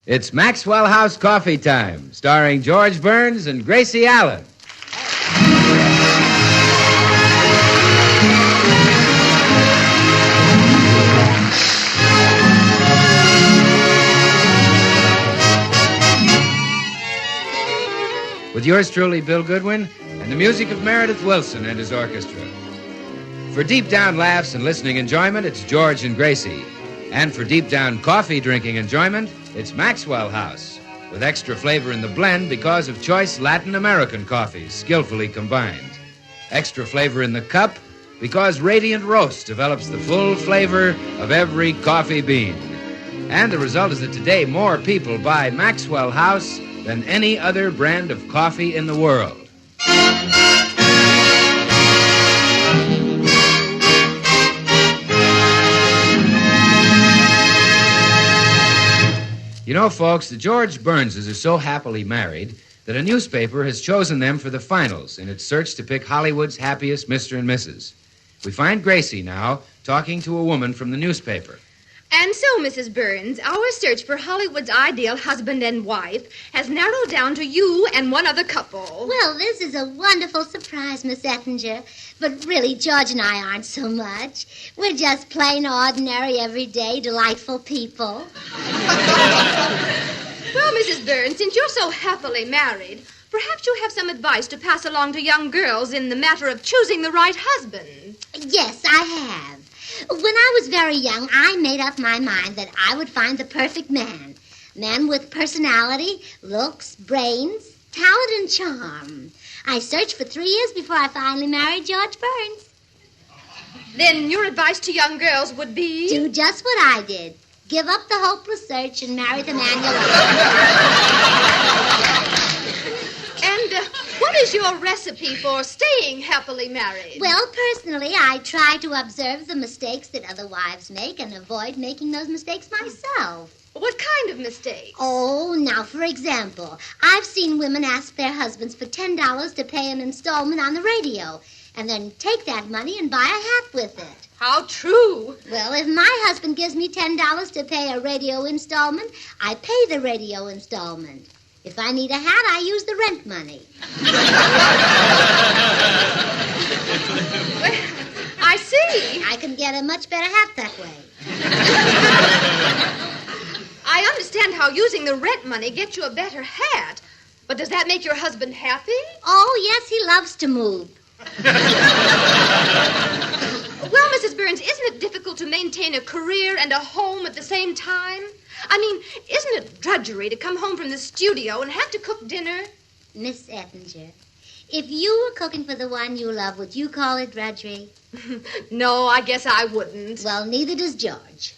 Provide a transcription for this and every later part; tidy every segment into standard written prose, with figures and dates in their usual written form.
It's Maxwell House Coffee Time, starring George Burns and Gracie Allen. With yours truly, Bill Goodwin, and the music of Meredith Wilson and his orchestra. For deep down laughs and listening enjoyment, it's George and Gracie. And for deep down coffee drinking enjoyment, it's Maxwell House, with extra flavor in the blend because of choice Latin American coffees skillfully combined. Extra flavor in the cup because Radiant Roast develops the full flavor of every coffee bean. And the result is that today more people buy Maxwell House than any other brand of coffee in the world. You know, folks, the George Burnses are so happily married that a newspaper has chosen them for the finals in its search to pick Hollywood's happiest Mr. and Mrs. We find Gracie now talking to a woman from the newspaper. And so, Mrs. Burns, our search for Hollywood's ideal husband and wife has narrowed down to you and one other couple. Well, this is a wonderful surprise, Miss Ettinger. But really, George and I aren't so much. We're just plain, ordinary, everyday, delightful people. Well, Mrs. Burns, since you're so happily married, perhaps you have some advice to pass along to young girls in the matter of choosing the right husband. Yes, I have. When I was very young, I made up my mind that I would find the perfect man. Man with personality, looks, brains, talent, and charm. I searched for 3 years before I finally married George Burns. Then your advice to young girls would be? Do just what I did. Give up the hopeless search and marry the man you love. And what is your recipe for staying happily married? Well, personally, I try to observe the mistakes that other wives make and avoid making those mistakes myself. What kind of mistakes? Oh, now, for example, I've seen women ask their husbands for $10 to pay an installment on the radio, and then take that money and buy a hat with it. How true. Well, if my husband gives me $10 to pay a radio installment, I pay the radio installment. If I need a hat, I use the rent money. Well, I see. I can get a much better hat that way. I understand how using the rent money gets you a better hat. But does that make your husband happy? Oh, yes, he loves to move. Well, Mrs. Burns, isn't it difficult to maintain a career and a home at the same time? I mean, isn't it drudgery to come home from the studio and have to cook dinner? Miss Ettinger, if you were cooking for the one you love, would you call it drudgery? No, I guess I wouldn't. Well, neither does George.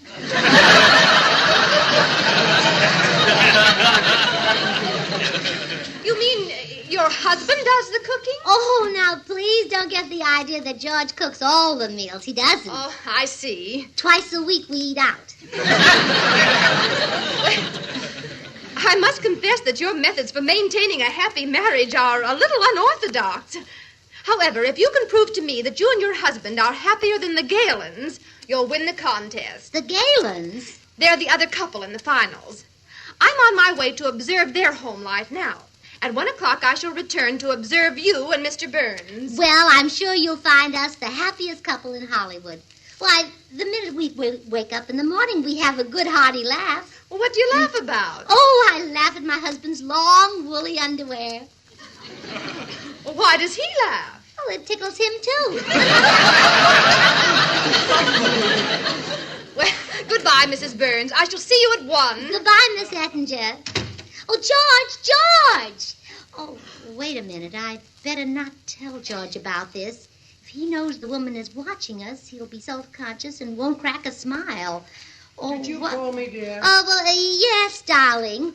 You mean your husband does the cooking? Oh, now, please don't get the idea that George cooks all the meals. He doesn't. Oh, I see. Twice a week we eat out. I must confess that your methods for maintaining a happy marriage are a little unorthodox. However, if you can prove to me that you and your husband are happier than the Galens, you'll win the contest. The Galens? They're the other couple in the finals. I'm on my way to observe their home life now. At 1 o'clock, I shall return to observe you and Mr. Burns. Well, I'm sure you'll find us the happiest couple in Hollywood. Why, the minute we wake up in the morning, we have a good, hearty laugh. Well, what do you laugh about? Oh, I laugh at my husband's long, woolly underwear. Well, why does he laugh? Oh, it tickles him, too. Well, goodbye, Mrs. Burns. I shall see you at 1. Goodbye, Miss Ettinger. Oh, George! Oh, wait a minute. I'd better not tell George about this. If he knows the woman is watching us, he'll be self-conscious and won't crack a smile. Oh, Did you call me, dear? Oh, well, yes, darling.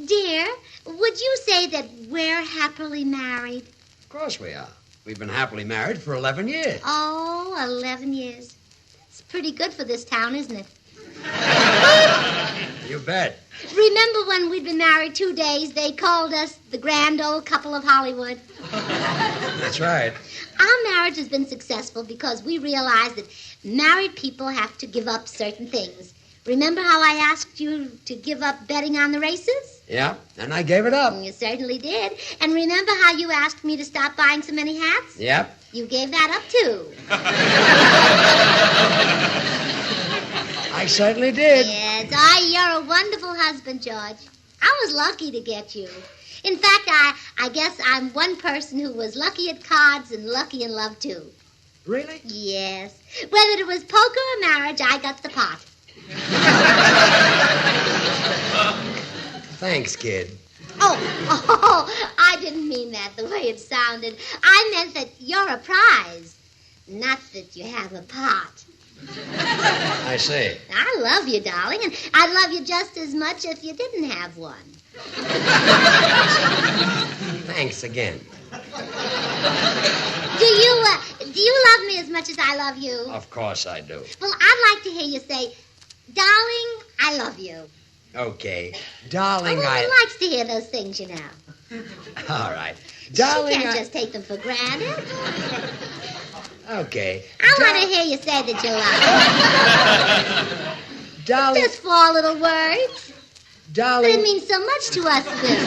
Dear, would you say that we're happily married? Of course we are. We've been happily married for 11 years. Oh, 11 years. It's pretty good for this town, isn't it? You bet. Remember when we'd been married 2 days, they called us the grand old couple of Hollywood? That's right. Our marriage has been successful because we realized that married people have to give up certain things. Remember how I asked you to give up betting on the races? Yeah, and I gave it up. You certainly did. And remember how you asked me to stop buying so many hats? Yep. You gave that up, too. I certainly did. Yes, you're a wonderful husband, George. I was lucky to get you. In fact, I guess I'm one person who was lucky at cards and lucky in love, too. Really? Yes. Whether it was poker or marriage, I got the pot. Thanks, kid. Oh, I didn't mean that the way it sounded. I meant that you're a prize, not that you have a pot. I see. I love you, darling, and I'd love you just as much if you didn't have one. Thanks again. Do you love me as much as I love you? Of course I do. Well, I'd like to hear you say, darling, I love you. Okay. Darling, A woman likes to hear those things, you know. All right. Darling, She can't just take them for granted. Okay. I want to hear you say that you love me. Darling. Just 4 little words. But Darling. it means so much to us, Bill.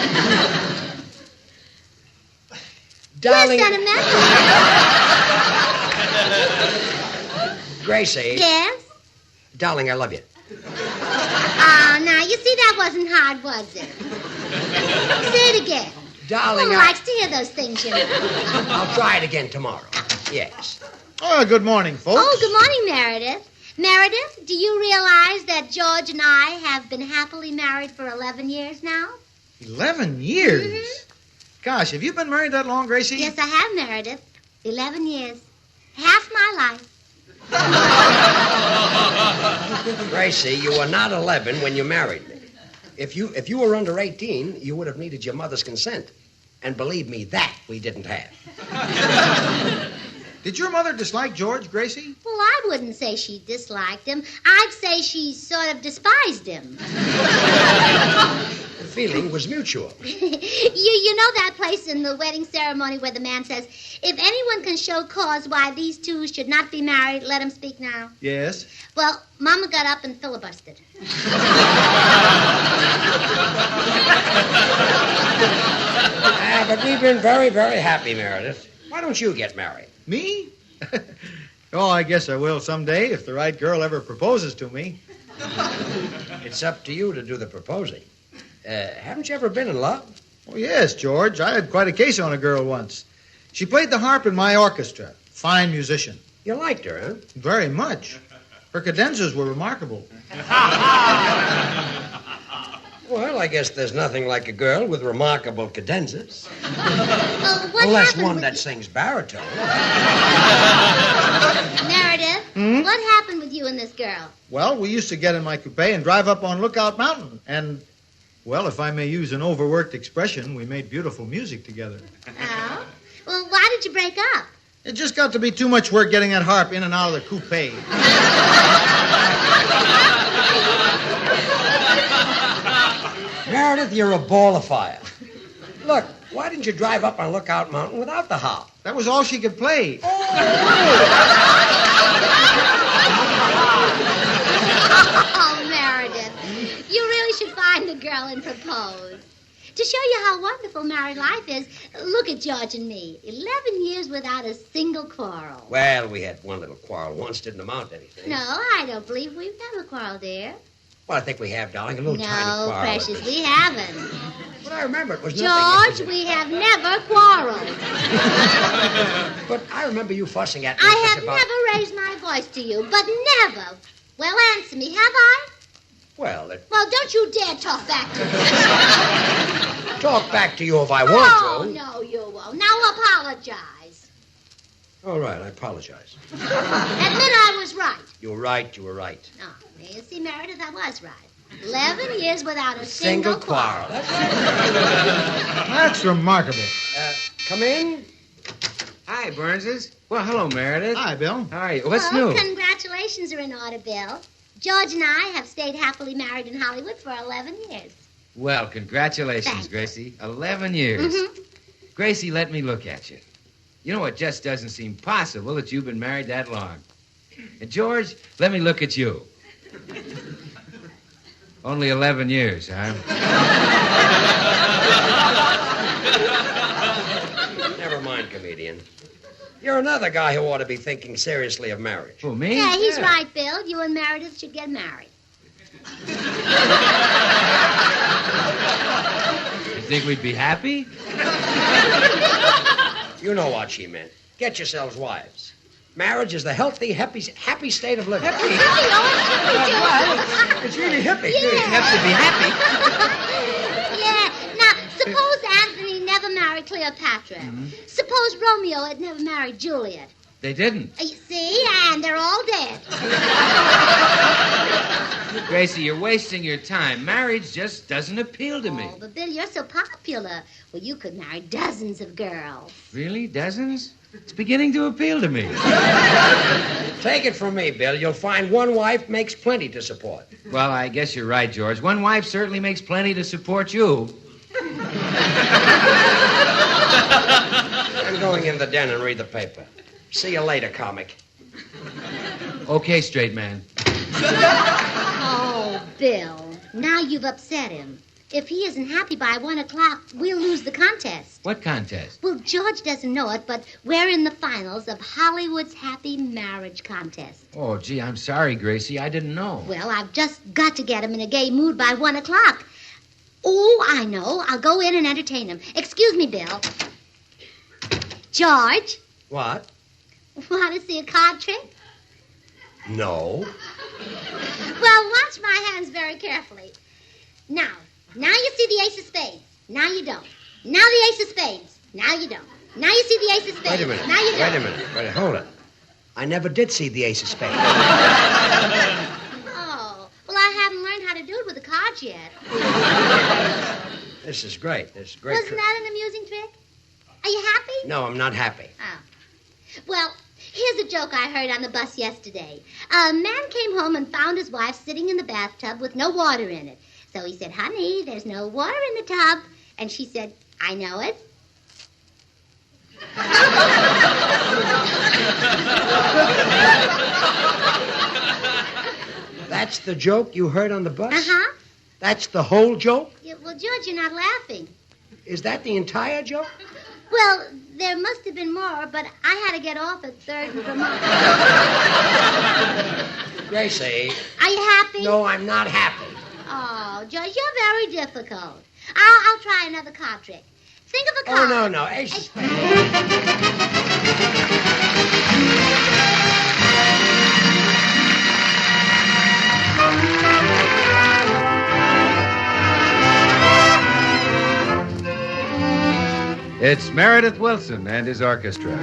Darling. We're sentimental. Gracie. Yes? Darling, I love you. Oh, now, you see, that wasn't hard, was it? Say it again. Darling, Who likes to hear those things, you know? I'll try it again tomorrow. Yes. Oh, good morning, folks. Oh, good morning, Meredith. Meredith, do you realize that George and I have been happily married for 11 years now? 11 years? Mm-hmm. Gosh, have you been married that long, Gracie? Yes, I have, Meredith. 11 years. Half my life. Gracie, you were not 11 when you married me. If you were under 18, you would have needed your mother's consent. And believe me, that we didn't have. Did your mother dislike George, Gracie? Well, I wouldn't say she disliked him. I'd say she sort of despised him. The feeling was mutual. You know that place in the wedding ceremony where the man says, if anyone can show cause why these two should not be married, let him speak now? Yes. Well, Mama got up and filibustered. But we've been very, very happy, Meredith. Why don't you get married? Me? Oh, I guess I will someday if the right girl ever proposes to me. It's up to you to do the proposing. Haven't you ever been in love? Oh, yes, George. I had quite a case on a girl once. She played the harp in my orchestra. Fine musician. You liked her, huh? Very much. Her cadenzas were remarkable. Well, I guess there's nothing like a girl with remarkable cadenzas. What Unless happened one with that you? sings baritone. Meredith, what happened with you and this girl? Well, we used to get in my coupe and drive up on Lookout Mountain. And, well, if I may use an overworked expression, we made beautiful music together. Oh? Well, why did you break up? It just got to be too much work getting that harp in and out of the coupe. Meredith, you're a ball of fire. Look, why didn't you drive up on Lookout Mountain without the harp? That was all she could play. Oh, Meredith, you really should find a girl and propose. To show you how wonderful married life is, look at George and me. 11 years without a single quarrel. Well, we had one little quarrel once, didn't amount to anything. No, I don't believe we've never quarreled, dear. Well, I think we have, darling, a little tiny No, quarrel. precious, we haven't. But I remember it was nothing. George, we have never quarreled. But I remember you fussing at me I just have about... never raised my voice to you, but never. Well, answer me, have I? Well, Well, don't you dare talk back to me. talk back to you if I Oh, want to. no, you won't. Now apologize. All right, I apologize. Admit I was right. You were right, you were right. Oh, you see, Meredith, I was right. 11 years without a single quarrel. That's right. That's remarkable. Come in. Hi, Burnses. Well, hello, Meredith. Hi, Bill. How are you? What's Well, new? congratulations are in order, Bill. George and I have stayed happily married in Hollywood for 11 years. Well, congratulations, Thanks. Gracie. 11 years. Mm-hmm. Gracie, let me look at you. You know, it just doesn't seem possible that you've been married that long. And, George, let me look at you. Only 11 years, huh? Never mind, comedian. You're another guy who ought to be thinking seriously of marriage. Who, me? Yeah, he's right, Bill. You and Meredith should get married. You think we'd be happy? You know what she meant. Get yourselves wives. Marriage is the healthy, happy state of living. Hippie, oh, It's really hippie. Yeah. You have to be happy. Yeah. Now, suppose Anthony never married Cleopatra. Mm-hmm. Suppose Romeo had never married Juliet. They didn't. You see? And they're all dead. Gracie, you're wasting your time. Marriage just doesn't appeal to me. Oh, but Bill, you're so popular. Well, you could marry dozens of girls. Really? Dozens? It's beginning to appeal to me. Take it from me, Bill. You'll find one wife makes plenty to support. Well, I guess you're right, George. One wife certainly makes plenty to support you. I'm going in the den and read the paper. See you later, comic. Okay, straight man. Oh, Bill, now you've upset him. If he isn't happy by 1 o'clock, we'll lose the contest. What contest? Well, George doesn't know it, but we're in the finals of Hollywood's Happy Marriage Contest. Oh, gee, I'm sorry, Gracie. I didn't know. Well, I've just got to get him in a gay mood by 1 o'clock. Oh, I know. I'll go in and entertain him. Excuse me, Bill. George, What? want to see a card trick? No. Well, watch my hands very carefully. Now you see the ace of spades. Now you don't. Now the ace of spades. Now you don't. Now you see the ace of spades. Wait a minute. Now you don't. Wait a minute. Hold it. I never did see the ace of spades. Oh, well, I haven't learned how to do it with the cards yet. This is great. This is great. Wasn't that an amusing trick? Are you happy? No, I'm not happy. Oh. Well, here's a joke I heard on the bus yesterday. A man came home and found his wife sitting in the bathtub with no water in it. So he said, "Honey, there's no water in the tub." And she said, "I know it." That's the joke you heard on the bus? Uh-huh. That's the whole joke? Yeah, well, George, you're not laughing. Is that the entire joke? Well, there must have been more, but I had to get off at 3rd and Vermont. Gracie. Are you happy? No, I'm not happy. Oh, George, you're very difficult. I'll try another card trick. Think of a Oh, card. no. Ace of spades. It's Meredith Wilson and his orchestra.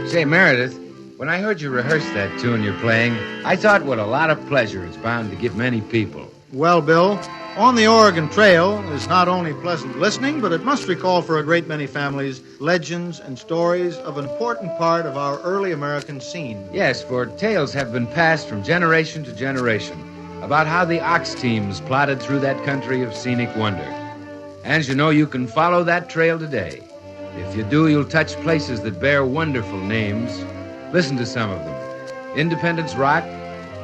Say, Meredith, when I heard you rehearse that tune you're playing, I thought what a lot of pleasure it's bound to give many people. Well, Bill, On the Oregon Trail is not only pleasant listening, but it must recall for a great many families legends and stories of an important part of our early American scene. Yes, for tales have been passed from generation to generation about how the ox teams plodded through that country of scenic wonder. And you know, you can follow that trail today. If you do, you'll touch places that bear wonderful names. Listen to some of them. Independence Rock,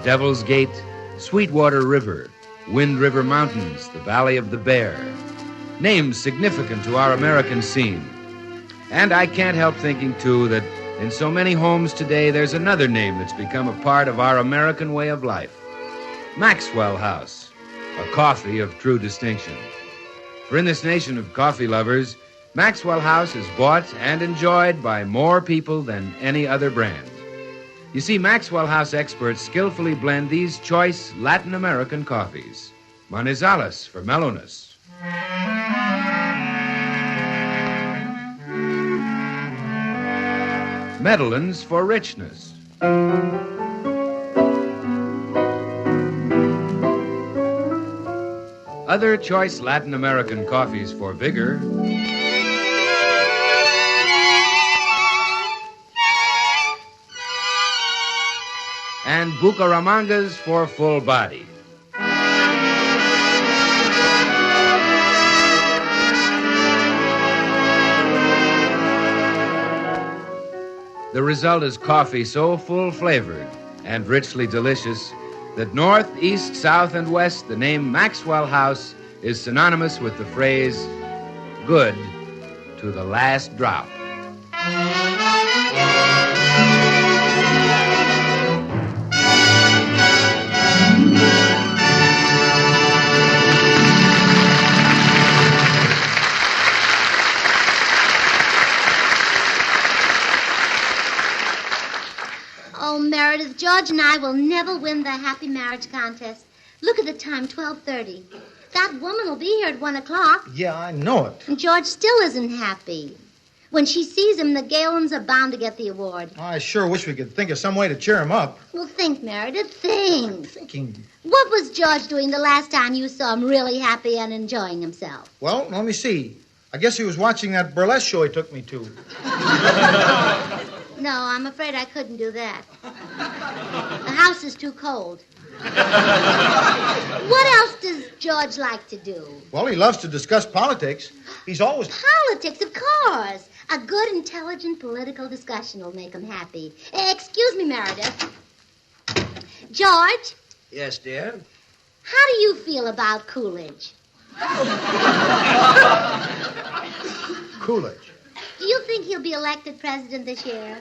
Devil's Gate, Sweetwater River, Wind River Mountains, the Valley of the Bear. Names significant to our American scene. And I can't help thinking, too, that in so many homes today, there's another name that's become a part of our American way of life. Maxwell House, a coffee of true distinction. For in this nation of coffee lovers, Maxwell House is bought and enjoyed by more people than any other brand. You see, Maxwell House experts skillfully blend these choice Latin American coffees. Manizales for mellowness. Medellins for richness. Other choice Latin American coffees for vigor. And Bucaramangas for full body. The result is coffee so full-flavored and richly delicious that north, east, south, and west, the name Maxwell House is synonymous with the phrase, good to the last drop. Oh, Meredith, George and I will never win the happy marriage contest. Look at the time, 12:30. That woman will be here at 1 o'clock. Yeah, I know it. And George still isn't happy. When she sees him, the Galens are bound to get the award. I sure wish we could think of some way to cheer him up. Well, think, Meredith, think. Thinking. What was George doing the last time you saw him really happy and enjoying himself? Well, let me see. I guess he was watching that burlesque show he took me to. No, I'm afraid I couldn't do that. The house is too cold. What else does George like to do? Well, he loves to discuss politics. He's always... Politics, of course. A good, intelligent political discussion will make him happy. Excuse me, Meredith. George, Yes, dear? how do you feel about Coolidge? Coolidge. Do you think he'll be elected president this year?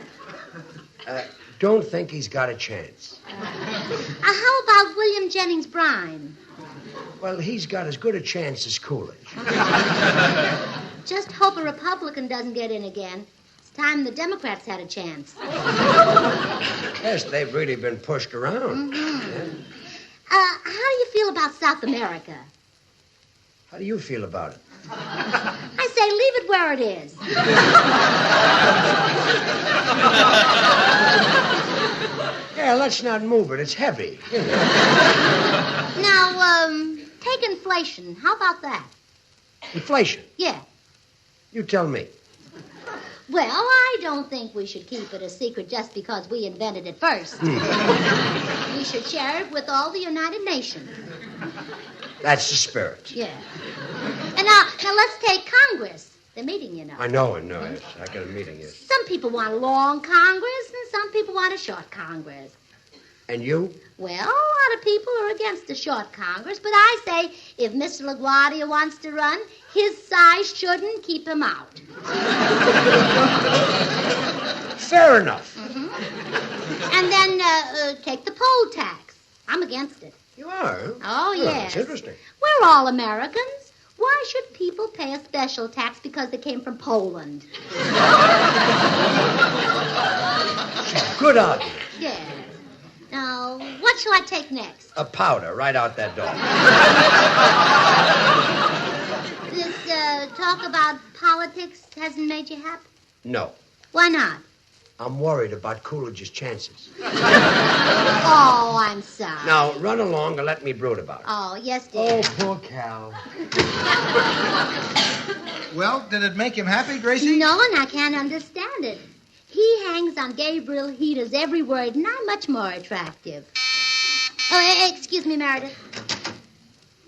Don't think he's got a chance. How about William Jennings Bryan? Well, he's got as good a chance as Coolidge. Just hope a Republican doesn't get in again. It's time the Democrats had a chance. Yes, they've really been pushed around. Mm-hmm. How do you feel about South America? How do you feel about it? I say leave it where it is. Yeah, let's not move it. It's heavy. Now, take inflation. How about that? Inflation. Yeah. You tell me. Well, I don't think we should keep it a secret just because we invented it first. We should share it with all the United Nations. That's the spirit. Yeah. And now let's take Congress. They're meeting, you know. I know. Yes. I got a meeting here. Some people want a long Congress, and some people want a short Congress. And you? Well, a lot of people are against the short Congress, but I say if Mr. LaGuardia wants to run, his size shouldn't keep him out. Fair enough. Mm-hmm. And then take the poll tax. I'm against it. You are? Oh, Well, yes. That's interesting. We're all Americans. Why should people pay a special tax because they came from Poland? Good argument. Yeah. Now, what shall I take next? A powder right out that door. This talk about politics hasn't made you happy? No. Why not? I'm worried about Coolidge's chances. Oh, I'm sorry. Now, run along and let me brood about it. Oh, yes, dear. poor Cal. Well, did it make him happy, Gracie? No, and I can't understand it. He hangs on Gabriel Heater's every word, and I'm much more attractive. Oh, excuse me, Meredith.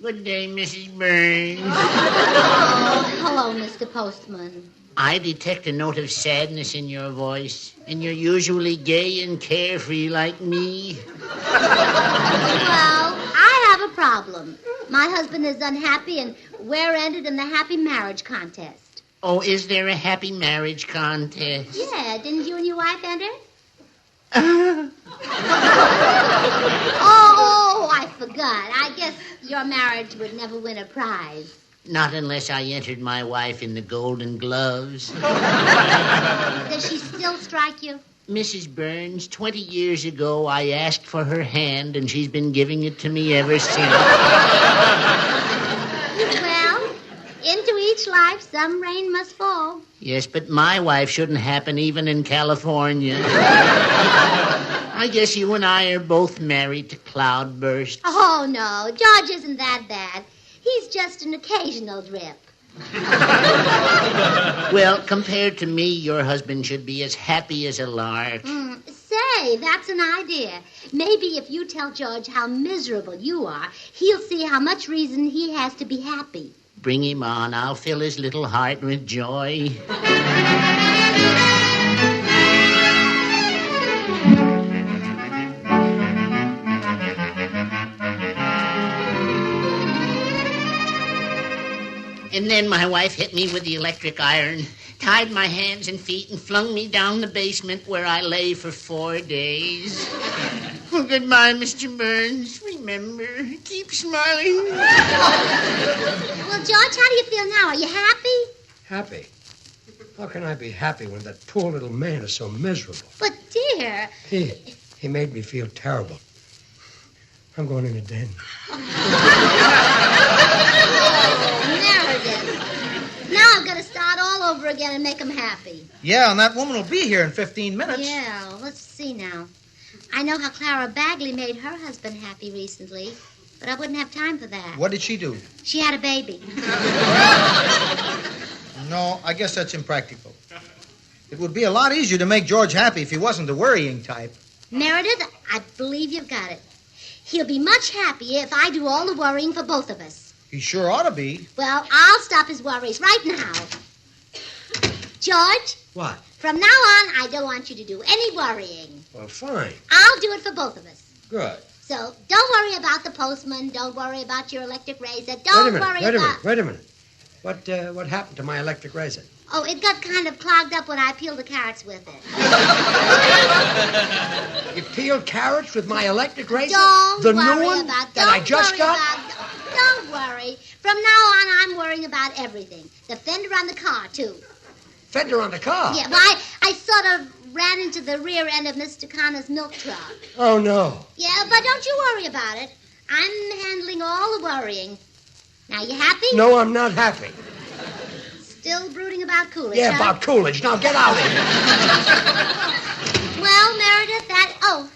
Good day, Mrs. Burns. Oh, hello, Mr. Postman. I detect a note of sadness in your voice, and you're usually gay and carefree like me. Well, I have a problem. My husband is unhappy, and we're entered in the happy marriage contest. Oh, is there a happy marriage contest? Yeah, didn't you and your wife enter? Oh, I forgot. I guess your marriage would never win a prize. Not unless I entered my wife in the Golden Gloves. Does she still strike you? Mrs. Burns, 20 years ago, I asked for her hand, and she's been giving it to me ever since. Well, into each life, some rain must fall. Yes, but my wife shouldn't happen even in California. I guess you and I are both married to cloudbursts. Oh, no. George isn't that bad. He's just an occasional drip. Well, compared to me, your husband should be as happy as a lark. Say, that's an idea. Maybe if you tell George how miserable you are, he'll see how much reason he has to be happy. Bring him on. I'll fill his little heart with joy. And then my wife hit me with the electric iron, tied my hands and feet, and flung me down the basement where I lay for 4 days. Well, goodbye, Mr. Burns. Remember, keep smiling. Well, George, how do you feel now? Are you happy? Happy? How can I be happy when that poor little man is so miserable? But, dear... He made me feel terrible. I'm going in the den. Meredith. Now I've got to start all over again and make him happy. Yeah, and that woman will be here in 15 minutes. Yeah, well, let's see now. I know how Clara Bagley made her husband happy recently, but I wouldn't have time for that. What did she do? She had a baby. No, I guess that's impractical. It would be a lot easier to make George happy if he wasn't the worrying type. Meredith, I believe you've got it. He'll be much happier if I do all the worrying for both of us. He sure ought to be. Well, I'll stop his worries right now. George? What? From now on, I don't want you to do any worrying. Well, fine. I'll do it for both of us. Good. So, don't worry about the postman. Don't worry about your electric razor. Don't worry about... Wait a minute. What happened to my electric razor? Oh, it got kind of clogged up when I peeled the carrots with it. You peeled carrots with my electric razor? Don't the worry new one about... that I just got? Don't worry. From now on, I'm worrying about everything. The fender on the car, too. Fender on the car? Yeah, well, I sort of ran into the rear end of Mr. Connor's milk truck. Oh, no. Yeah, but don't you worry about it. I'm handling all the worrying. Now, you happy? No, I'm not happy. Still brooding about Coolidge, Yeah, huh? about Coolidge. Now, get out of here. Well, Meredith, Oh,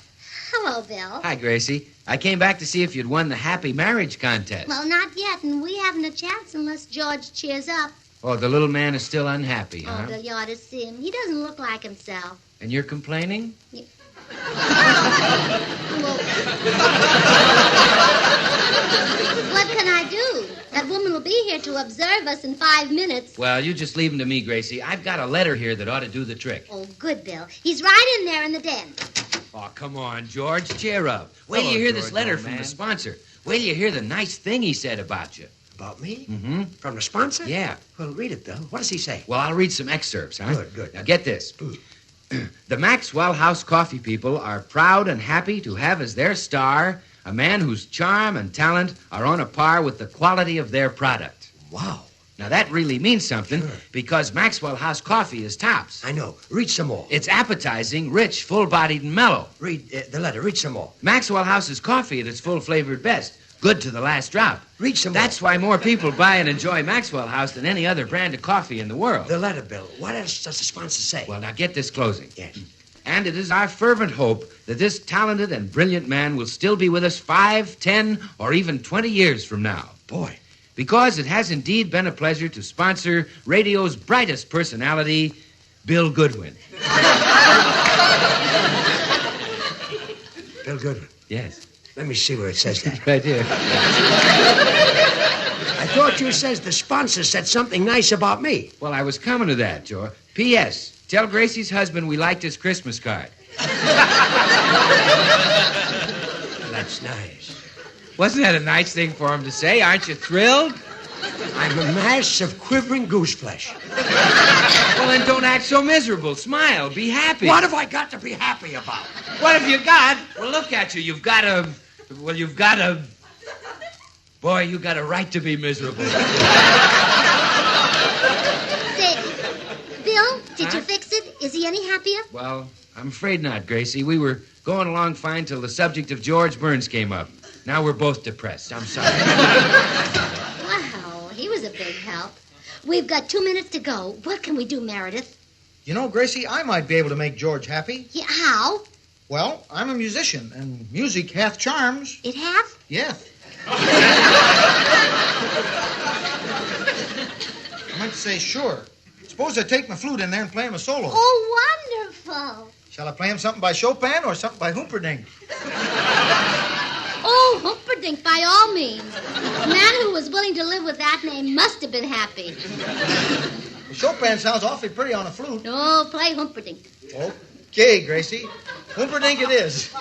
hello, Bill. Hi, Gracie. I came back to see if you'd won the happy marriage contest. Well, not yet, and we haven't a chance unless George cheers up. Oh, the little man is still unhappy, huh? Oh, Bill, you ought to see him. He doesn't look like himself. And you're complaining? Well, what can I do? That woman will be here to observe us in 5 minutes. Well, you just leave him to me, Gracie. I've got a letter here that ought to do the trick. Oh, good, Bill. He's right in there in the den. Oh, come on, George. Cheer up. Wait till you hear this letter from the sponsor. Wait till you hear the nice thing he said about you. About me? Mm-hmm. From the sponsor? Yeah. Well, read it, Bill. What does he say? Well, I'll read some excerpts, huh? Good. Now, get this. The Maxwell House Coffee people are proud and happy to have as their star a man whose charm and talent are on a par with the quality of their product. Wow. Now, that really means something, Sure. because Maxwell House coffee is tops. I know. Read some more. It's appetizing, rich, full-bodied, and mellow. Read the letter. Read some more. Maxwell House's coffee at its full-flavored best. Good to the last drop. Read some That's more. why more people buy and enjoy Maxwell House than any other brand of coffee in the world. The letter, Bill. What else does the sponsor say? Well, now get this closing. Yes. And it is our fervent hope that this talented and brilliant man will still be with us 5, 10, or even 20 years from now. Boy. Because it has indeed been a pleasure to sponsor radio's brightest personality, Bill Goodwin. Bill Goodwin. Yes. Let me see where it says that. Right here. I thought you said the sponsor said something nice about me. Well, I was coming to that, Joe. P.S. Tell Gracie's husband we liked his Christmas card. That's nice. Wasn't that a nice thing for him to say? Aren't you thrilled? I'm a mass of quivering goose flesh. Well, then don't act so miserable. Smile. Be happy. What have I got to be happy about? What have you got? Well, look at you. You've got a... Boy, you got a right to be miserable. Say, Bill, did you fix it? Is he any happier? Well, I'm afraid not, Gracie. We were going along fine till the subject of George Burns came up. Now we're both depressed. I'm sorry. Wow, he was a big help. We've got 2 minutes to go. What can we do, Meredith? You know, Gracie, I might be able to make George happy. Yeah, how? Well, I'm a musician, and music hath charms. It hath? Yes. I meant to say, sure. Suppose I take my flute in there and play him a solo. Oh, wonderful. Shall I play him something by Chopin or something by Humperdinck? Oh, Humperdinck, by all means. The man who was willing to live with that name must have been happy. Well, Chopin sounds awfully pretty on a flute. Oh, play Humperdinck. Okay, Gracie. Humperdinck it is.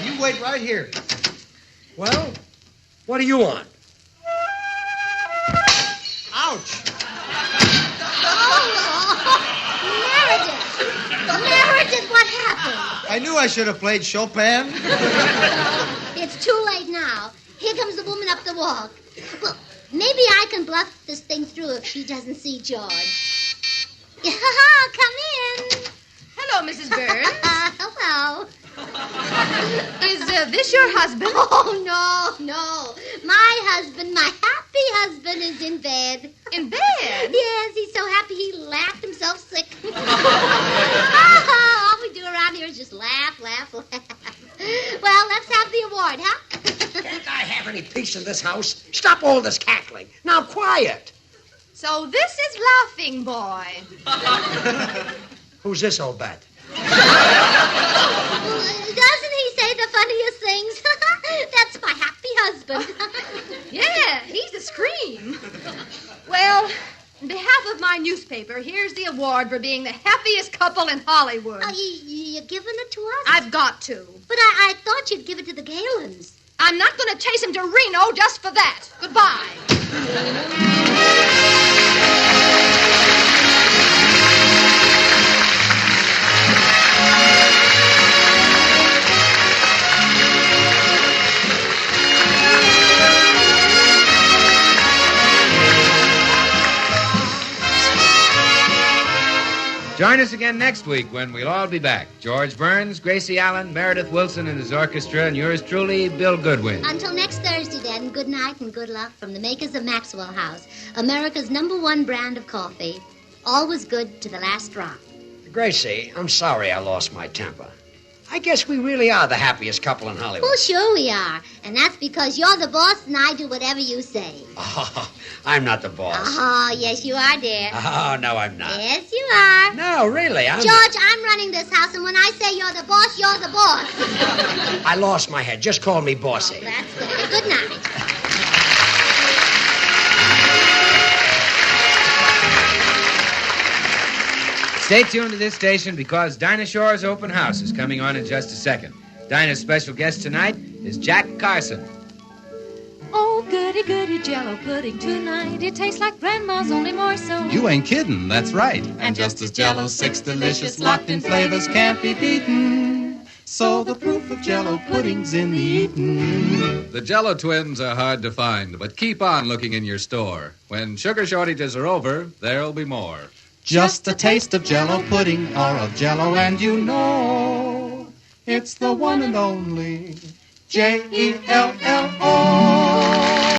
You wait right here. Well, what do you want? Ouch. Meredith, what happened? I knew I should have played Chopin. It's too late now. Here comes the woman up the walk. Well, maybe I can bluff this thing through if she doesn't see George. Come in. Hello, Mrs. Burns. Hello. Is this your husband? Oh, no. My husband, my happy husband, is in bed. In bed? Yes, he's so happy he laughed himself sick. All we do around here is just laugh. Well, let's have the award, huh? Can't I have any peace in this house? Stop all this cackling. Now, quiet. So this is Laughing Boy. Who's this old bat? Doesn't he say the funniest things? That's my happy husband. Yeah, he's a scream. Well, on behalf of my newspaper, here's the award for being the happiest couple in Hollywood. You're giving it to us? I've got to. But I thought you'd give it to the Galens. I'm not going to chase him to Reno just for that. Goodbye. Join us again next week when we'll all be back. George Burns, Gracie Allen, Meredith Wilson and his orchestra, and yours truly, Bill Goodwin. Until next Thursday, then, good night and good luck from the makers of Maxwell House, America's #1 brand of coffee. Always good to the last drop. Gracie, I'm sorry I lost my temper. I guess we really are the happiest couple in Hollywood. Oh, sure we are. And that's because you're the boss and I do whatever you say. Oh, I'm not the boss. Oh, yes, you are, dear. Oh, no, I'm not. Yes, you are. No, really, I'm George, I'm running this house, and when I say you're the boss, you're the boss. I lost my head. Just call me bossy. Oh, that's good. Good night. Stay tuned to this station because Dinah Shore's open house is coming on in just a second. Dinah's special guest tonight is Jack Carson. Oh, goody, goody Jell-O pudding tonight. It tastes like Grandma's, only more so. You ain't kidding, that's right. And just as Jell-O's 6 delicious locked-in flavors can't be beaten, so the proof of Jell-O pudding's in the eating. The Jell-O twins are hard to find, but keep on looking in your store. When sugar shortages are over, there'll be more. Just a taste of Jell-O pudding or of Jell-O and you know it's the one and only Jell-O.